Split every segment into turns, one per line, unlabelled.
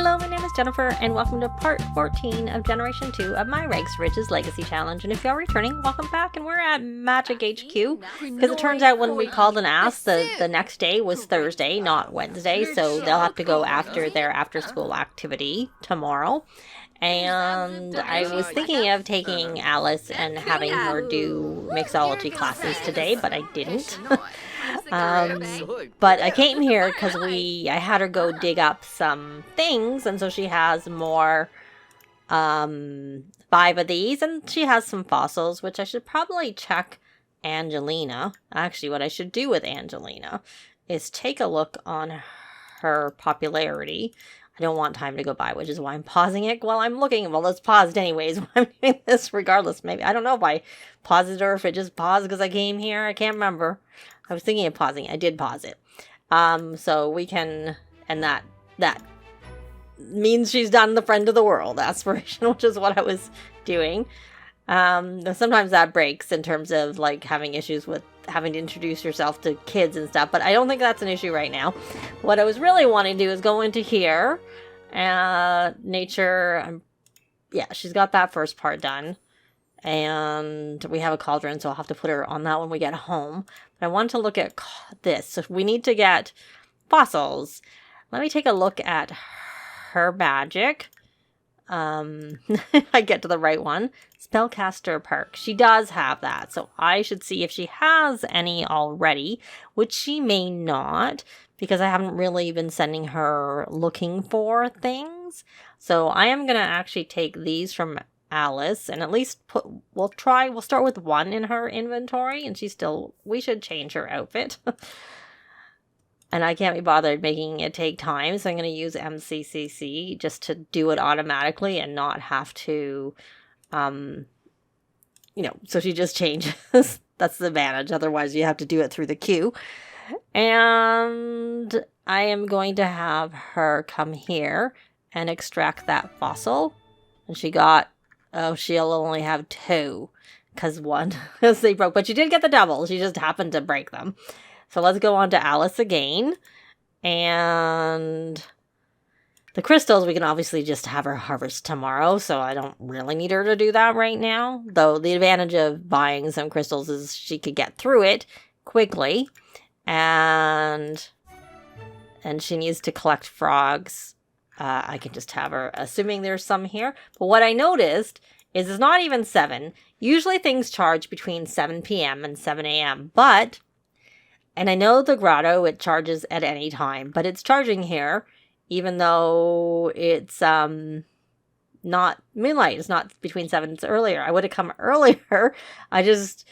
Hello, my name is Jennifer, and welcome to part 14 of Generation 2 of my Rags to Riches Legacy Challenge. And if you're returning, welcome back, and we're at Magic HQ, because it turns out when we called and asked, the next day was Thursday, not Wednesday, so they'll have to go after their after-school activity tomorrow. And I was thinking of taking Alice and having her do mixology classes today, but I didn't. But I came here because I had her go dig up some things, and so she has more, 5 of these, and she has some fossils, which I should probably check Angelina. Actually, what I should do with Angelina is take a look on her popularity. I don't want time to go by, which is why I'm pausing it while I'm looking. Well, it's paused anyways while I'm doing this regardless. Maybe, I don't know if I paused it or if it just paused because I came here. I can't remember. I was thinking of pausing it. I did pause it. So we can, and that means she's done the friend of the world aspiration, which is what I was doing. Sometimes that breaks in terms of like having issues with having to introduce yourself to kids and stuff, but I don't think that's an issue right now. What I was really wanting to do is go into here, nature. Yeah, she's got that first part done. And we have a cauldron, so I'll have to put her on that when we get home. But I want to look at this. So we need to get fossils. Let me take a look at her magic. I get to the right one. Spellcaster perk. She does have that. So I should see if she has any already, which she may not, because I haven't really been sending her looking for things. So I am going to actually take these from Alice and at least we'll start with one in her inventory, and we should change her outfit. And I can't be bothered making it take time, so I'm going to use MCCC just to do it automatically and not have to, so she just changes. That's the advantage. Otherwise, you have to do it through the queue. And I am going to have her come here and extract that fossil. And she'll only have 2 because one, because they broke. But she did get the double. She just happened to break them. So let's go on to Alice again. And the crystals, we can obviously just have her harvest tomorrow. So I don't really need her to do that right now. Though the advantage of buying some crystals is she could get through it quickly. And she needs to collect frogs. I can just have her, assuming there's some here. But what I noticed is it's not even 7. Usually things charge between 7 p.m. and 7 a.m. And I know the grotto, it charges at any time, but it's charging here, even though it's not moonlight. It's not between 7, it's earlier. I would have come earlier. I just,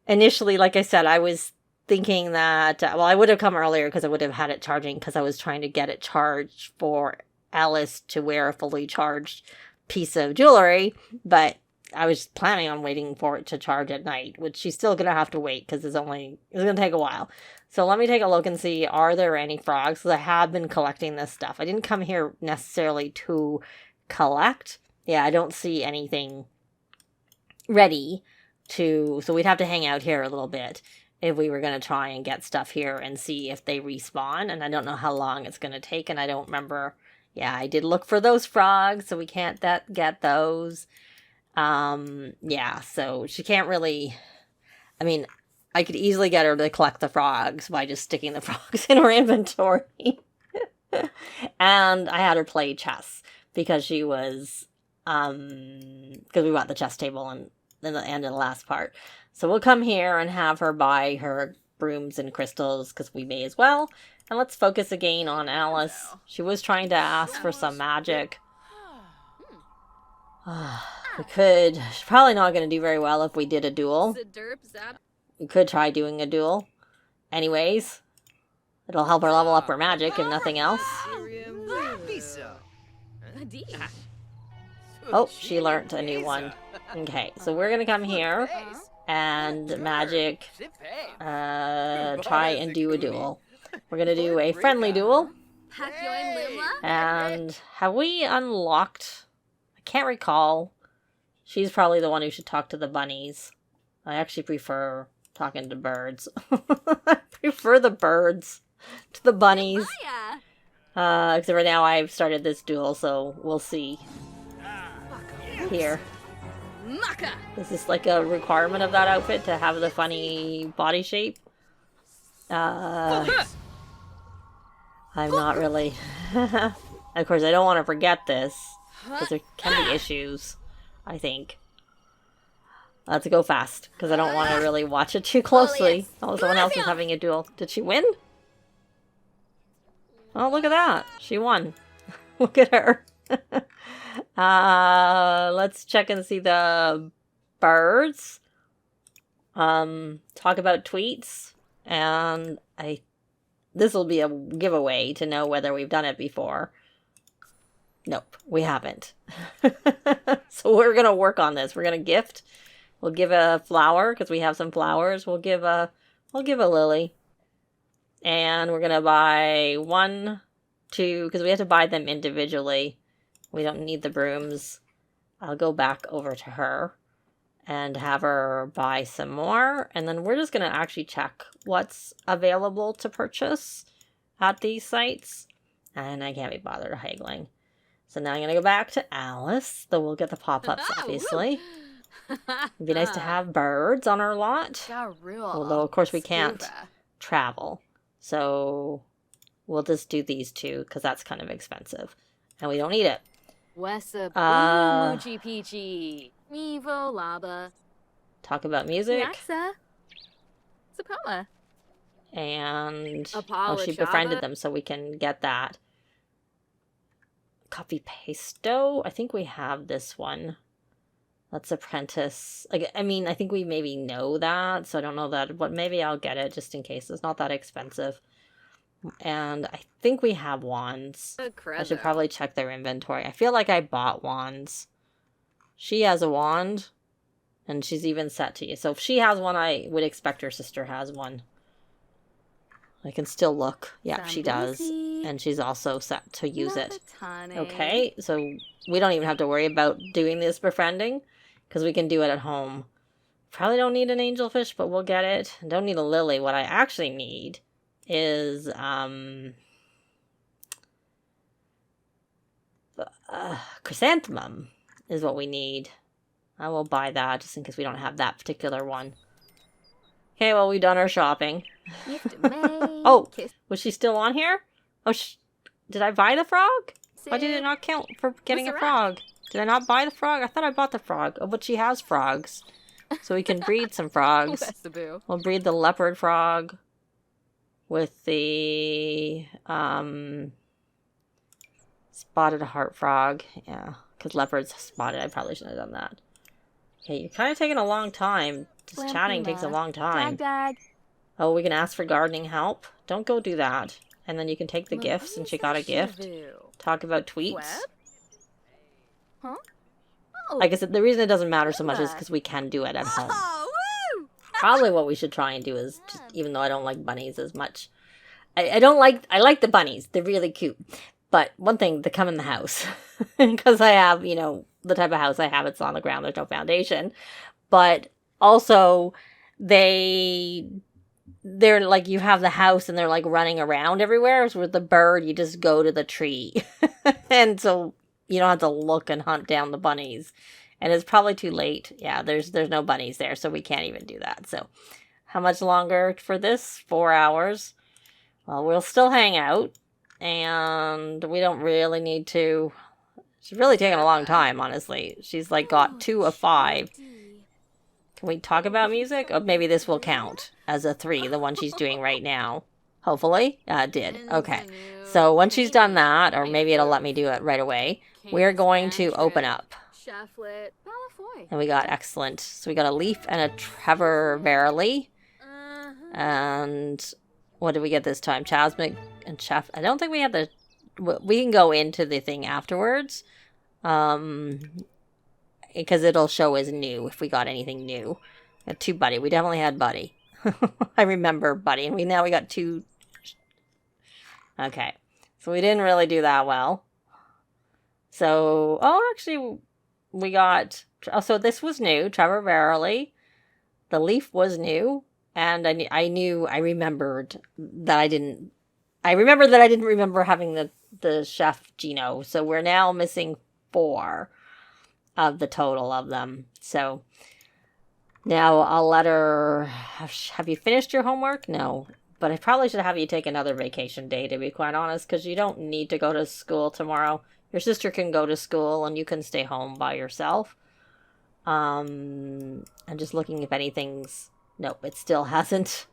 initially, like I said, I was thinking that, I would have come earlier because I would have had it charging because I was trying to get it charged for Alice to wear a fully charged piece of jewelry, but I was planning on waiting for it to charge at night, which she's still going to have to wait because it's going to take a while. So let me take a look and see, are there any frogs? Because I have been collecting this stuff. I didn't come here necessarily to collect. Yeah, I don't see anything ready so we'd have to hang out here a little bit if we were going to try and get stuff here and see if they respawn. And I don't know how long it's going to take, and I don't remember. Yeah, I did look for those frogs, so we can't get those. Yeah, so she can't really, I could easily get her to collect the frogs by just sticking the frogs in her inventory. And I had her play chess because she was, because we bought the chess table and in the end of the last part. So we'll come here and have her buy her brooms and crystals because we may as well. And let's focus again on Alice. She was trying to ask for some magic. She's probably not going to do very well if we did a duel. We could try doing a duel. Anyways, it'll help her level up her magic if nothing else. Oh, she learned a new one. Okay, so we're going to come here and magic, try and do a duel. We're going to do a friendly duel. And have we unlocked? I can't recall. She's probably the one who should talk to the bunnies. I actually prefer talking to birds. I prefer the birds to the bunnies. Except for now I've started this duel, so we'll see. Here. Is this like a requirement of that outfit to have the funny body shape? I'm not really. Of course, I don't want to forget this, because there can be issues, I think. Let's go fast, because I don't want to really watch it too closely. Oh, someone else is having a duel. Did she win? Oh, look at that. She won. Look at her. Let's check and see the birds. Talk about tweets. And this will be a giveaway to know whether we've done it before. Nope, we haven't. So we're going to work on this. We're going to gift. We'll give a flower because we have some flowers. We'll give a lily. And we're going to buy 1, 2, because we have to buy them individually. We don't need the brooms. I'll go back over to her and have her buy some more. And then we're just going to actually check what's available to purchase at these sites. And I can't be bothered haggling. So now I'm going to go back to Alice. Though we'll get the pop-ups, obviously. It'd be nice to have birds on our lot. Although, of course, we can't travel. So we'll just do these two because that's kind of expensive. And we don't need it. Talk about music. And oh, she befriended them so we can get that. Copy pasto. I think we have this one. Let's apprentice. I mean, I think we maybe know that, so I don't know that, but maybe I'll get it just in case. It's not that expensive. And I think we have wands. I should probably check their inventory. I feel like I bought wands. She has a wand, and she's even set to you. So if she has one, I would expect her sister has one. I can still look. Yep, she does. And she's also set to use it. Okay, so we don't even have to worry about doing this befriending, because we can do it at home. Probably don't need an angelfish, but we'll get it. Don't need a lily. What I actually need is chrysanthemum is what we need. I will buy that just in case we don't have that particular one. Okay, well, we've done our shopping. Oh, was she still on here? Oh, did I buy the frog? Why did it not count for getting a frog? Did I not buy the frog? I thought I bought the frog. Oh, but she has frogs. So we can breed some frogs. We'll breed the leopard frog with the spotted heart frog. Yeah, because leopard's spotted. I probably shouldn't have done that. Okay, you're kind of taking a long time. Just chatting takes a long time. Oh, we can ask for gardening help. Don't go do that. And then you can take the gifts, and she got a gift. Talk about tweets. I guess the reason it doesn't matter so much is because we can do it at home. Probably what we should try and do is, just, even though I don't like bunnies as much. I like the bunnies. They're really cute. But one thing, they come in the house. Because I have, you know, the type of house I have, it's on the ground, there's no foundation. But also, they're like, you have the house and they're like running around everywhere. Whereas with the bird, you just go to the tree. And so you don't have to look and hunt down the bunnies. And it's probably too late. Yeah, there's no bunnies there, so we can't even do that. So how much longer for this? 4 hours. Well, we'll still hang out. And we don't really need to. She's really taking a long time, honestly. She's like got 2 of 5. Can we talk about music? Or maybe this will count as a 3, the one she's doing right now. Hopefully. It did. Okay. So once she's done that, or maybe it'll let me do it right away, we're going to open up. And we got excellent. So we got a leaf and a Trevor Verily. And what did we get this time? Chasmic and Chef. I don't think we had the... We can go into the thing afterwards. Because it'll show as new if we got anything new. We got 2 Buddy. We definitely had Buddy. I remember Buddy. And now we got 2... Okay. So we didn't really do that well. So... Oh, actually, we got... Oh, so this was new. Trevor Verily. The leaf was new. And I remembered that I didn't remember having the the Chef Gino. So we're now missing 4 of the total of them. So now I'll let her... Have you finished your homework? No. But I probably should have you take another vacation day, to be quite honest, because you don't need to go to school tomorrow. Your sister can go to school and you can stay home by yourself. I'm just looking if anything's... Nope, it still hasn't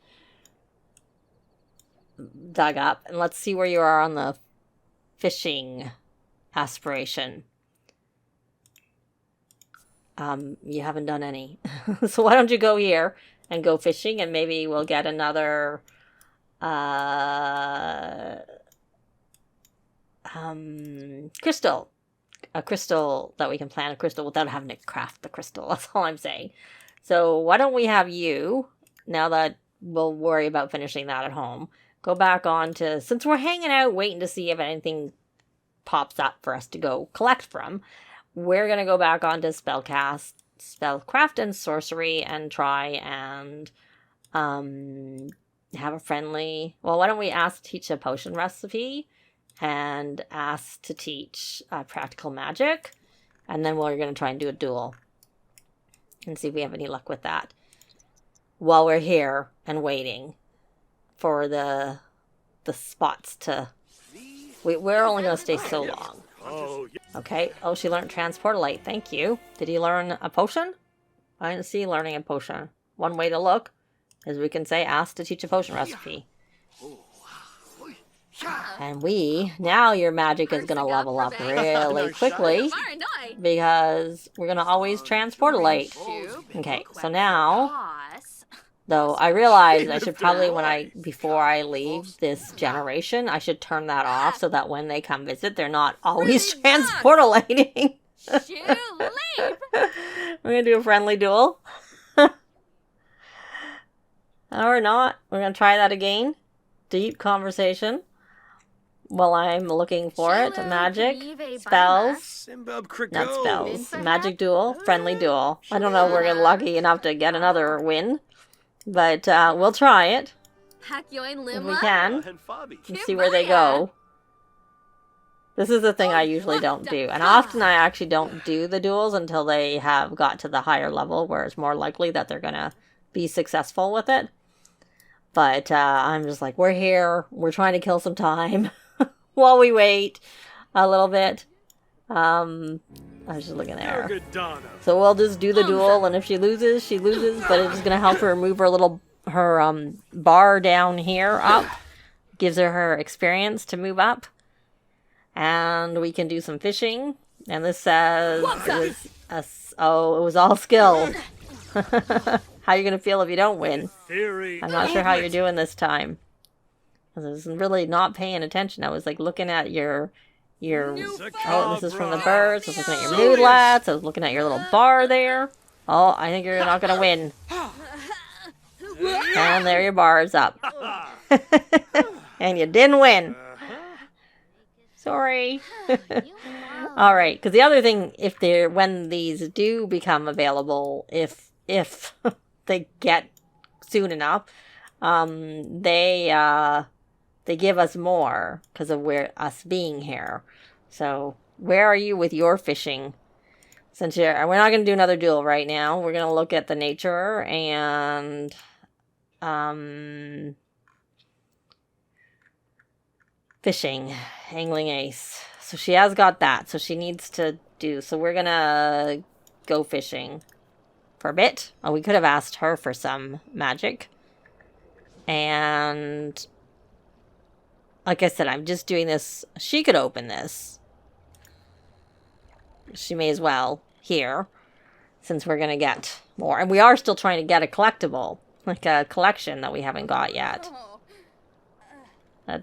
dug up. And let's see where you are on the fishing aspiration. You haven't done any. So why don't you go here and go fishing, and maybe we'll get another crystal. A crystal that we can plant a crystal without having to craft the crystal. That's all I'm saying. So why don't we have you, now that we'll worry about finishing that at home, go back on to, since we're hanging out waiting to see if anything pops up for us to go collect from, we're going to go back on to spellcraft and sorcery and try and have a friendly... Well, why don't we ask to teach a potion recipe and ask to teach practical magic, and then we're going to try and do a duel and see if we have any luck with that while we're here and waiting for the spots to... We're only going to stay so long. Okay. Oh, she learned transport light. Thank you. Did he learn a potion? I didn't see learning a potion. One way to look is we can say ask to teach a potion recipe. And now your magic is going to level up really quickly because we're going to always transport a light. Okay, so now, though, I realize I should probably, before I leave this generation, I should turn that off so that when they come visit, they're not always transportalating. We're going to do a friendly duel. Or not. We're going to try that again. Deep conversation. While I'm looking for it. Magic. Spells. Not spells. Magic duel. Friendly duel. I don't know if we're lucky enough to get another win. But we'll try it. If we can. And see where they go. This is the thing I usually don't do. And often I actually don't do the duels until they have got to the higher level, where it's more likely that they're going to be successful with it. But I'm just like, we're here. We're trying to kill some time while we wait a little bit. I was just looking there. So we'll just do the duel, and if she loses, she loses. But it's going to help her move her bar down here up. Gives her experience to move up. And we can do some fishing. And this says it was all skill. How are you going to feel if you don't win? I'm not sure how you're doing this time. I was really not paying attention. I was like looking at your oh, this is from the birds. I was looking at your moodlets. I was looking at your little bar there. Oh, I think you're not going to win. And there your bar is up. And you didn't win. Sorry. All right, because the other thing, when these do become available, if they get soon enough, they give us more because of us being here. So where are you with your fishing? Since we're not going to do another duel right now, we're going to look at the nature and fishing, angling ace. So she has got that. So she needs to do. So we're going to go fishing for a bit. Oh, we could have asked her for some magic. And like I said, I'm just doing this. She could open this. She may as well here, since we're going to get more. And we are still trying to get a collectible, like a collection that we haven't got yet. I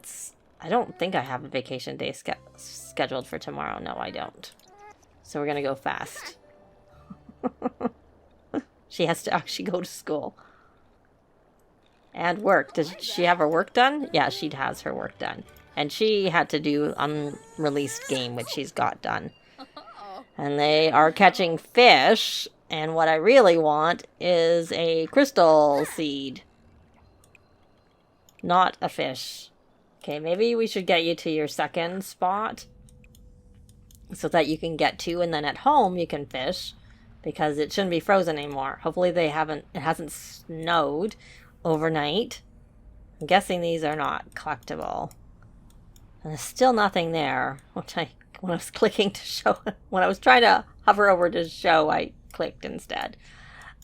don't think I have a vacation day scheduled for tomorrow. No, I don't. So we're going to go fast. She has to actually go to school. And work. Does she have her work done? Yeah, she has her work done. And she had to do unreleased game, which she's got done. And they are catching fish. And what I really want is a crystal seed. Not a fish. Okay, maybe we should get you to your second spot so that you can get to, and then at home you can fish because it shouldn't be frozen anymore. Hopefully it hasn't snowed overnight. I'm guessing these are not collectible. And there's still nothing there, which when I was clicking to show, when I was trying to hover over to show, I clicked instead.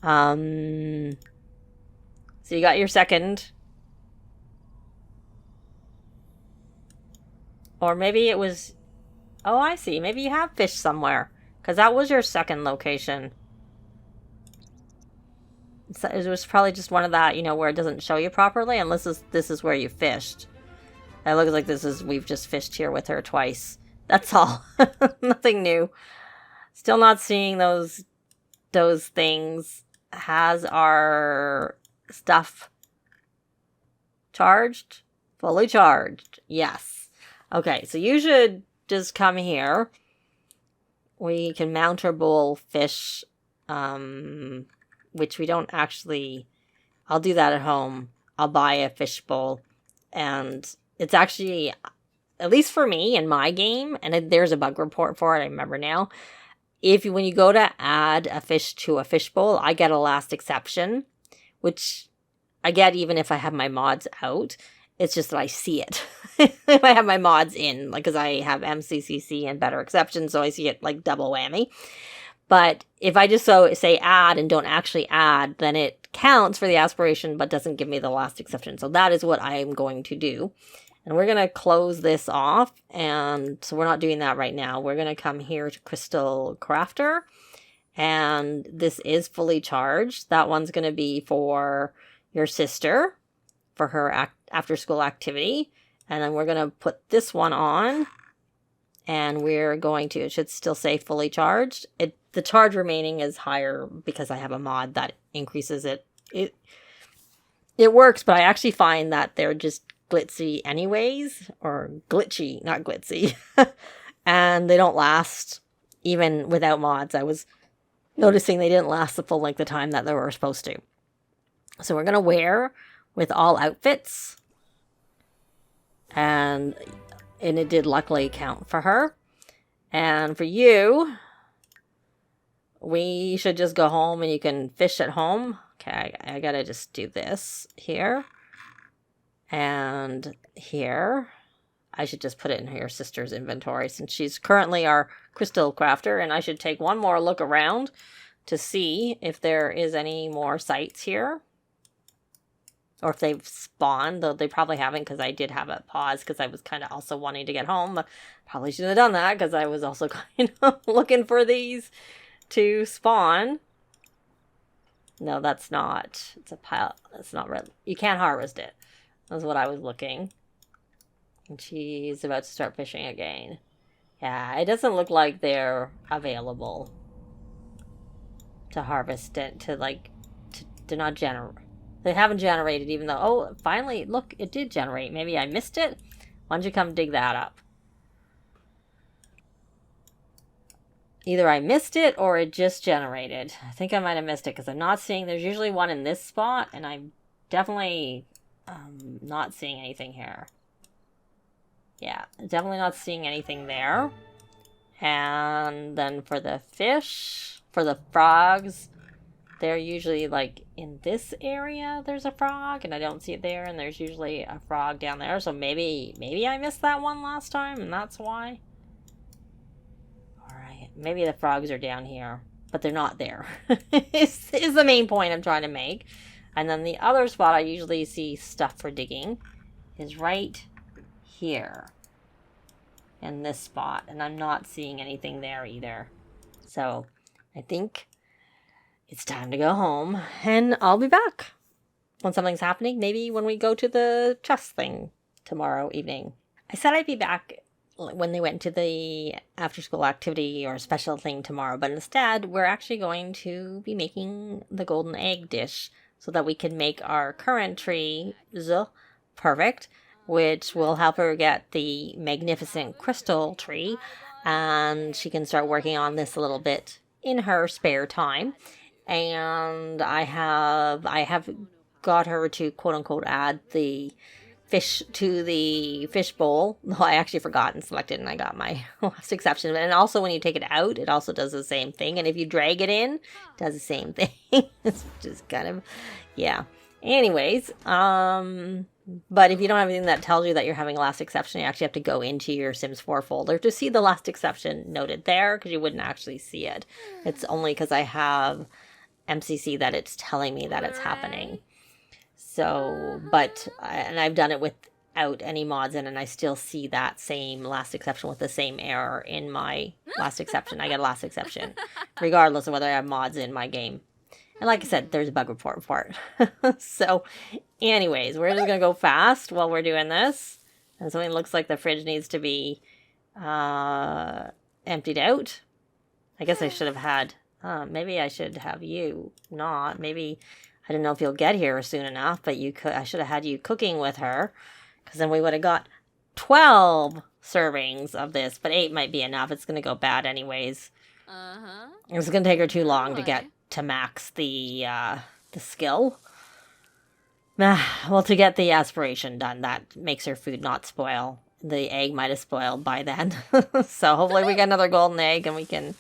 So you got your second. Or maybe it was, oh, I see. Maybe you have fished somewhere, because that was your second location. So it was probably just one of that, where it doesn't show you properly, unless this is where you fished. It looks like we've just fished here with her twice. That's all. Nothing new. Still not seeing those things. Has our stuff charged? Fully charged. Yes. Okay, so you should just come here. We can mount our bowl fish, which we don't actually... I'll do that at home. I'll buy a fish bowl, and it's actually, at least for me in my game, and there's a bug report for it, I remember now. When you go to add a fish to a fish bowl, I get a last exception, which I get even if I have my mods out. It's just that I see it if I have my mods in, like, because I have MCCC and better exceptions, so I see it like double whammy. But if I just say add and don't actually add, then it counts for the aspiration but doesn't give me the last exception. So that is what I am going to do. And we're going to close this off. And so we're not doing that right now. We're going to come here to Crystal Crafter. And this is fully charged. That one's going to be for your sister, for her after-school activity. And then we're going to put this one on. And we're going to, it should still say fully charged. The charge remaining is higher because I have a mod that increases it. It works, but I actually find that they're just glitzy anyways, or glitchy, not glitzy. And they don't last even without mods. I was noticing they didn't last the full length of time that they were supposed to. So we're going to wear with all outfits. And it did luckily count for her. And for you, we should just go home and you can fish at home. Okay, I gotta just do this here. And here. I should just put it in your sister's inventory since she's currently our crystal crafter. And I should take one more look around to see if there is any more sites here. Or if they've spawned, though they probably haven't because I did have a pause because I was kind of also wanting to get home. But probably should have done that because I was also kind of looking for these to spawn. No, that's not. It's a pile. That's not really. You can't harvest it. That's what I was looking. And she's about to start fishing again. Yeah, it doesn't look like they're available to harvest it, to not generate. They haven't generated even though, oh, finally, look, it did generate. Maybe I missed it. Why don't you come dig that up? Either I missed it or it just generated. I think I might have missed it because I'm not seeing, there's usually one in this spot and I'm definitely not seeing anything here. Yeah, definitely not seeing anything there. And then for the fish, for the frogs, they're usually like in this area there's a frog and I don't see it there, and there's usually a frog down there. So maybe I missed that one last time and that's why. Alright, maybe the frogs are down here, but they're not there. is the main point I'm trying to make. And then the other spot I usually see stuff for digging is right here. In this spot. And I'm not seeing anything there either. So I think it's time to go home, and I'll be back when something's happening. Maybe when we go to the chess thing tomorrow evening. I said I'd be back when they went to the after-school activity or special thing tomorrow, but instead we're actually going to be making the golden egg dish so that we can make our current trees perfect, which will help her get the magnificent crystal tree, and she can start working on this a little bit in her spare time. And I have got her to quote unquote add the fish to the fish bowl. Well, I actually forgot and selected, and I got my last exception. And also when you take it out, it also does the same thing. And if you drag it in, it does the same thing. It's just kind of, yeah. Anyways, but if you don't have anything that tells you that you're having a last exception, you actually have to go into your Sims 4 folder to see the last exception noted there, because you wouldn't actually see it. It's only because I have MCC that it's telling me that it's happening. So, and I've done it without any mods in, and I still see that same last exception with the same error in my last exception. I get a last exception, regardless of whether I have mods in my game. And like I said, there's a bug report for it. So, anyways, we're just going to go fast while we're doing this. And so it looks like the fridge needs to be emptied out. I guess I should have had, maybe I should have you not. Maybe, I don't know if you'll get here soon enough, but I should have had you cooking with her. Because then we would have got 12 servings of this. But 8 might be enough. It's going to go bad anyways. It's going to take her too long to get to max the skill. Well, to get the aspiration done, that makes her food not spoil. The egg might have spoiled by then. So hopefully we get another golden egg and we can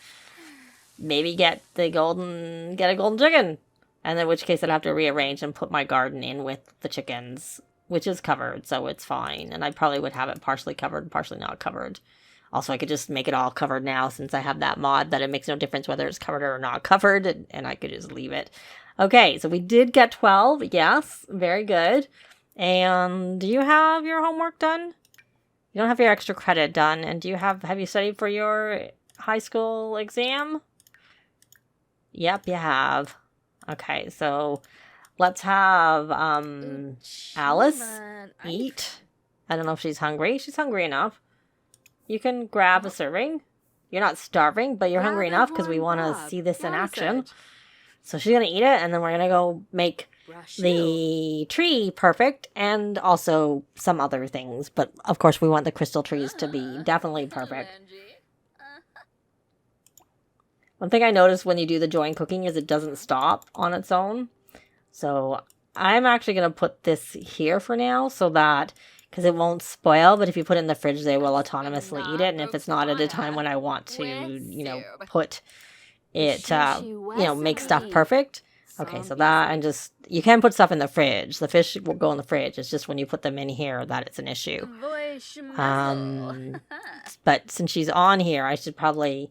maybe get a golden chicken. And in which case I'd have to rearrange and put my garden in with the chickens, which is covered, so it's fine. And I probably would have it partially covered, partially not covered. Also, I could just make it all covered now since I have that mod that it makes no difference whether it's covered or not covered, and I could just leave it. Okay, so we did get 12. Yes, very good. And do you have your homework done? You don't have your extra credit done. And have you studied for your high school exam? Yep, you have. Okay, so let's have Alice eat. I don't know if she's hungry. She's hungry enough. You can grab a serving. You're not starving, but you're hungry enough because we want to see this in action. So she's going to eat it, and then we're going to go make the tree perfect and also some other things. But, of course, we want the crystal trees to be definitely perfect. One thing I noticed when you do the join cooking is it doesn't stop on its own. So I'm actually going to put this here for now so that, because it won't spoil, but if you put it in the fridge, they will autonomously eat it. And if it's not at a time when I want to, put it, make stuff perfect. Okay, so that, and just, you can put stuff in the fridge. The fish will go in the fridge. It's just when you put them in here that it's an issue. But since she's on here, I should probably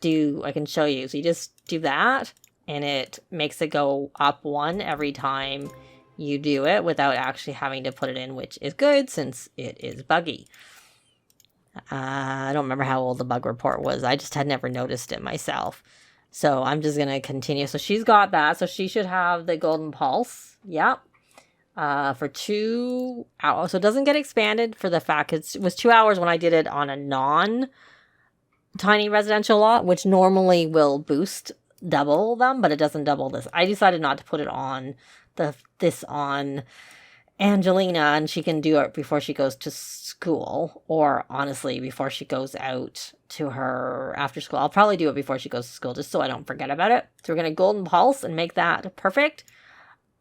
I can show you. So you just do that, and it makes it go up 1 every time you do it without actually having to put it in, which is good since it is buggy. I don't remember how old the bug report was. I just had never noticed it myself. So I'm just going to continue. So she's got that. So she should have the golden pulse. Yep. For 2 hours. So it doesn't get expanded for the fact it was 2 hours when I did it on a non-tiny residential lot, which normally will boost double them, but it doesn't double this. I decided not to put it on this on Angelina, and she can do it before she goes to school, or honestly before she goes out to her after school. I'll probably do it before she goes to school just so I don't forget about it. So we're going to golden pulse and make that perfect.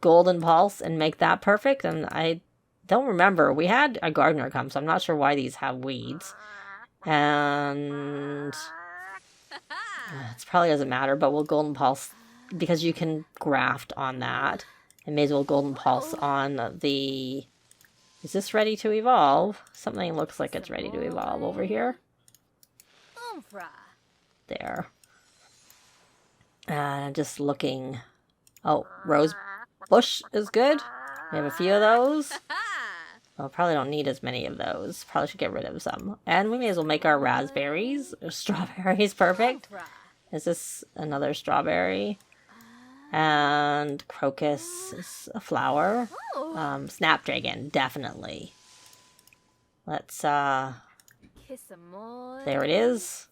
Golden pulse and make that perfect. And I don't remember. We had a gardener come, so I'm not sure why these have weeds. And it probably doesn't matter, but we'll golden pulse because you can graft on that. And may as well golden pulse on the... Is this ready to evolve? Something looks like it's ready to evolve over here. There. Just looking... Oh, rose bush is good. We have a few of those. Well, probably don't need as many of those. Probably should get rid of some. And we may as well make our raspberries. Strawberries, perfect. Is this another strawberry? And crocus is a flower. Snapdragon, definitely. Let's, there it is.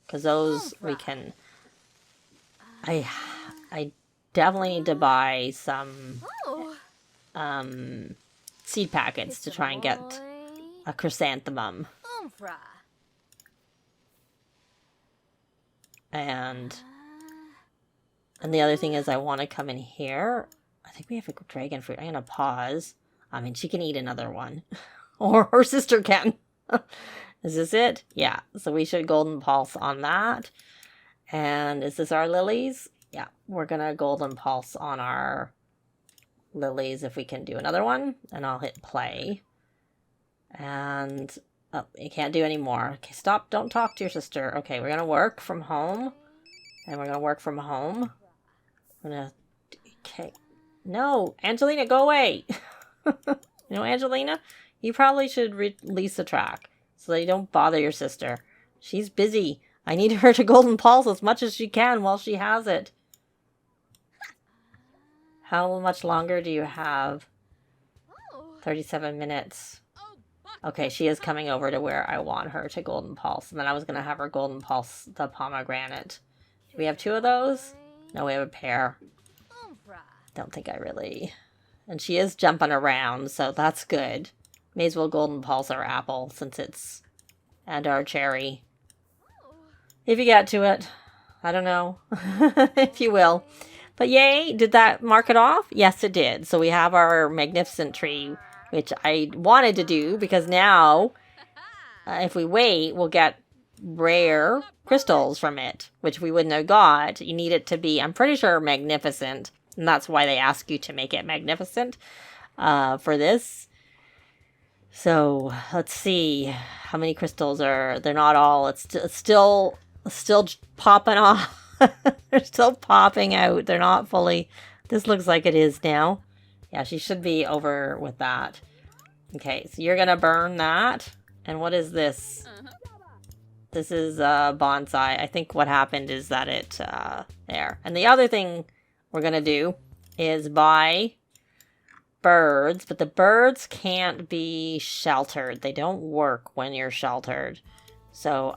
Because those we can... I definitely need to buy some seed packets to try and get a chrysanthemum. And the other thing is I want to come in here. I think we have a dragon fruit. I'm going to pause. I mean, she can eat another one. Or her sister can. Is this it? Yeah. So we should golden pulse on that. And is this our lilies? Yeah. We're going to golden pulse on our lilies if we can do another one. And I'll hit play. And oh, you can't do any more. Okay, stop. Don't talk to your sister. Okay, we're going to work from home. And we're going to work from home. Okay. No, Angelina, go away. You know, Angelina, you probably should release the track so that you don't bother your sister. She's busy. I need her to golden pulse as much as she can while she has it. How much longer do you have? 37 minutes. Okay, she is coming over to where I want her to golden pulse. And then I was going to have her golden pulse the pomegranate. Do we have 2 of those? No, we have a pair. Don't think I really... And she is jumping around, so that's good. May as well golden pulse our apple since it's... And our cherry. If you get to it. I don't know. If you will. But yay, did that mark it off? Yes, it did. So we have our magnificent tree, which I wanted to do because now, if we wait, we'll get rare crystals from it, which we wouldn't have got. You need it to be, I'm pretty sure, magnificent. And that's why they ask you to make it magnificent for this. So let's see how many crystals are. They're not all. It's still popping off. They're still popping out. They're not fully. This looks like it is now. Yeah, she should be over with that. Okay, so you're gonna burn that. And what is this? This is bonsai. I think what happened is that it there. And the other thing we're going to do is buy birds, but the birds can't be sheltered. They don't work when you're sheltered. So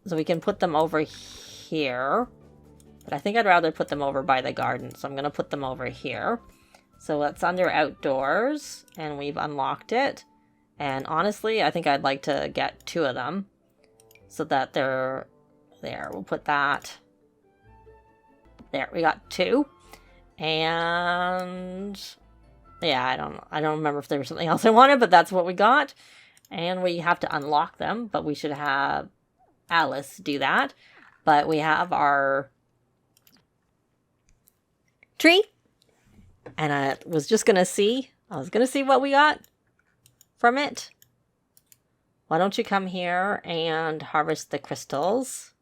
we can put them over here, but I think I'd rather put them over by the garden. So I'm going to put them over here. So it's under outdoors and we've unlocked it. And honestly, I think I'd like to get 2 of them so that they're there. We'll put that. There, we got 2. And yeah, I don't remember if there was something else I wanted, but that's what we got. And we have to unlock them, but we should have Alice do that. But we have our tree. And I was going to see what we got from it. Why don't you come here and harvest the crystals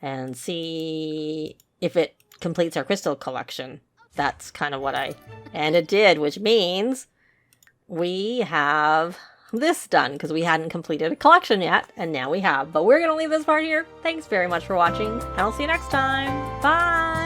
and see if it completes our crystal collection. That's kind of what and it did, which means we have this done because we hadn't completed a collection yet, and now we have. But we're going to leave this part here. Thanks very much for watching, and I'll see you next time. Bye!